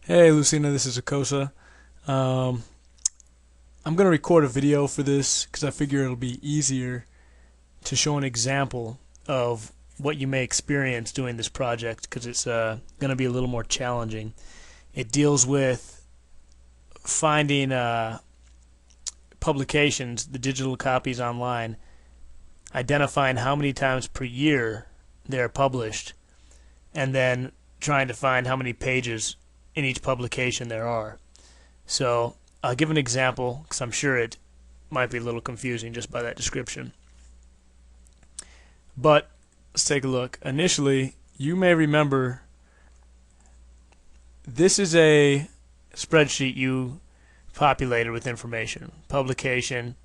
Hey Lucena, this is Akosa. Um, I'm going to record a video for this because I figure it'll be easier to show an example of what you may experience doing this project because it's going to be a little more challenging. It deals with finding publications, the digital copies online, identifying how many times per year they're published, and then trying to find how many pages in each publication there are. So I'll give an example because I'm sure it might be a little confusing just by that description. But let's take a look. Initially, you may remember this is a spreadsheet you populated with information. Publication,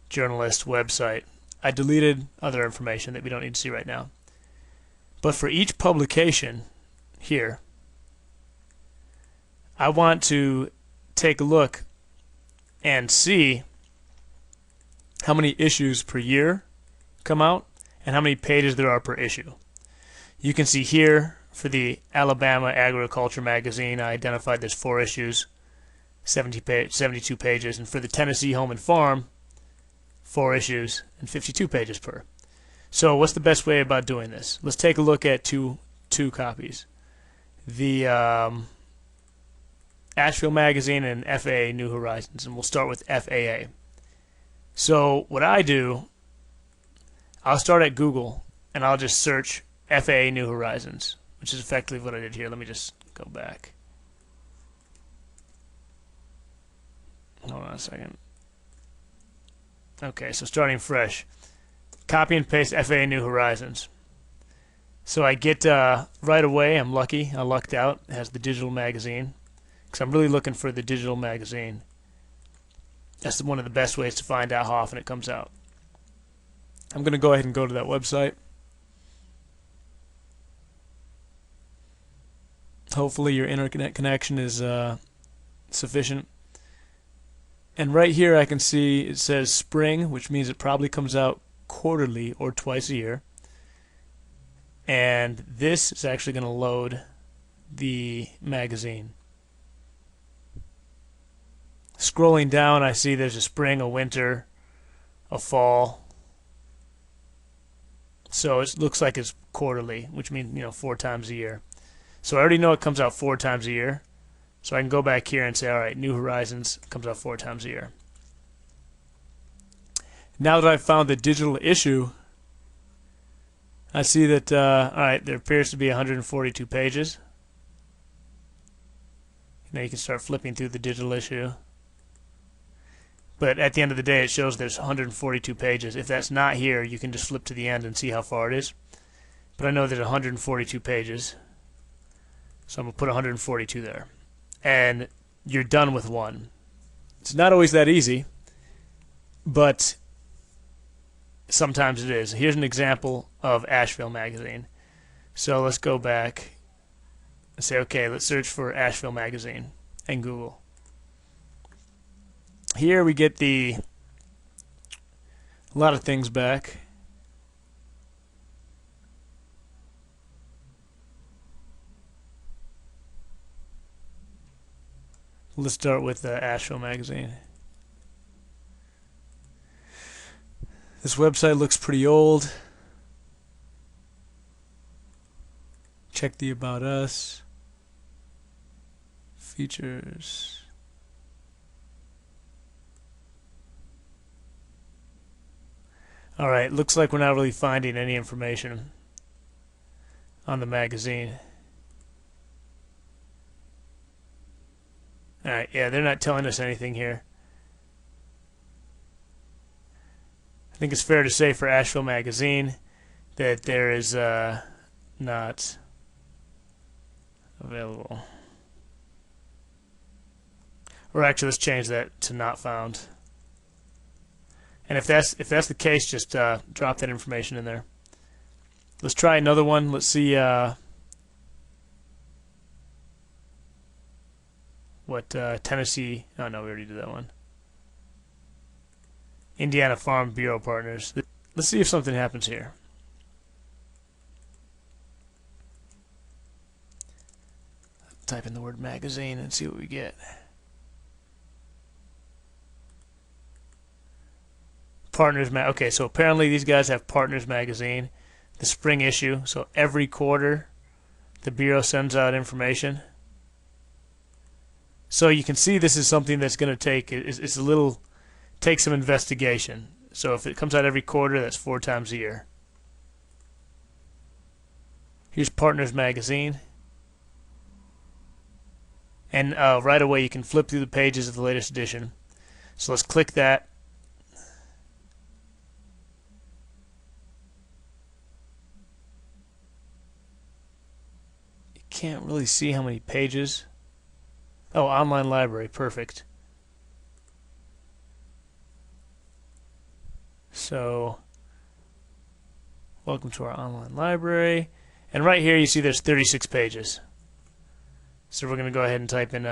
journalist, website. I deleted other information that we don't need to see right now. But for each publication here, I want to take a look and see how many issues per year come out and how many pages there are per issue. You can see here for the Alabama Agriculture Magazine, I identified there's 4 issues, 72 pages, and for the Tennessee Home and Farm, 4 issues and 52 pages per. So what's the best way about doing this? Let's take a look at two copies. The Asheville Magazine and FAA New Horizons, and we'll start with FAA. So what I do, I'll start at Google and I'll just search FAA New Horizons, which is effectively what I did here. Let me just go back. Hold on a second. Okay, so starting fresh. Copy and paste FAA New Horizons. So I get right away, I'm lucky, I lucked out, it has the digital magazine. Because I'm really looking for the digital magazine. That's one of the best ways to find out how often it comes out. I'm going to go ahead and go to that website. Hopefully your internet connection is sufficient. And right here I can see it says spring, which means it probably comes out quarterly or twice a year. And this is actually going to load the magazine. Scrolling down, I see there's a spring, a winter, a fall. So it looks like it's quarterly, which means 4 times a year. So I already know it comes out 4 times a year. So I can go back here and say, all right, New Horizons comes out 4 times a year. Now that I've found the digital issue, I see that all right, there appears to be 142 pages. Now you can start flipping through the digital issue. But at the end of the day, it shows there's 142 pages. If that's not here, you can just flip to the end and see how far it is. But I know there's 142 pages. So I'm going to put 142 there. And you're done with one. It's not always that easy, but sometimes it is. Here's an example of Asheville Magazine. So let's go back and say, okay, let's search for Asheville Magazine in Google. Here we get a lot of things back. Let's start with Asheville Magazine. This website looks pretty old. Check the About Us. Features. Alright, looks like we're not really finding any information on the magazine. Alright, yeah, they're not telling us anything here. I think it's fair to say for Asheville Magazine that there is not available. Or actually, let's change that to not found. And if that's the case, just drop that information in there. Let's try another one. Let's see what Tennessee. Oh no, we already did that one. Indiana Farm Bureau Partners. Let's see if something happens here. type in the word magazine and see what we get. Okay, so apparently these guys have Partners Magazine, the spring issue. So every quarter, the Bureau sends out information. So you can see this is something that's going to take take some investigation. So if it comes out every quarter, that's 4 times a year. Here's Partners Magazine. And right away you can flip through the pages of the latest edition. So let's click that. You can't really see how many pages. Oh, online library, perfect. So, welcome to our online library. And right here you see there's 36 pages. So we're going to go ahead and type in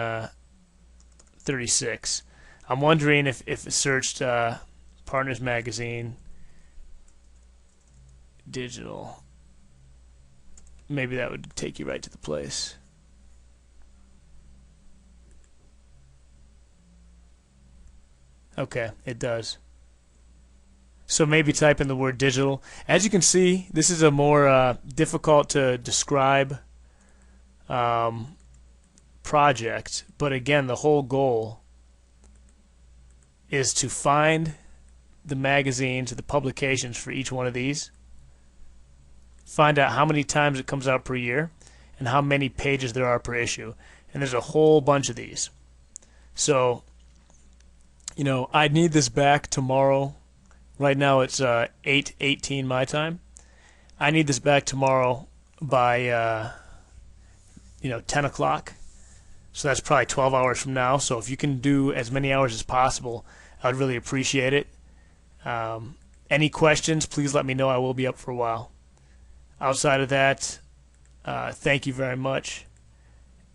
36. I'm wondering if it searched Partners Magazine digital, maybe that would take you right to the place. Okay, it does. So maybe type in the word digital. As you can see, this is a more difficult to describe project, but again, the whole goal is to find the magazines, the publications for each one of these, find out how many times it comes out per year, and how many pages there are per issue. And there's a whole bunch of these. So, you know, I need this back tomorrow. Right now it's 8:18 my time. I need this back tomorrow by 10 o'clock. So that's probably 12 hours from now. So if you can do as many hours as possible, I would really appreciate it. Any questions, please let me know. I will be up for a while. Outside of that, thank you very much.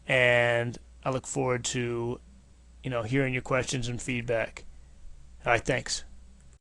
And I look forward to hearing your questions and feedback. All right, thanks.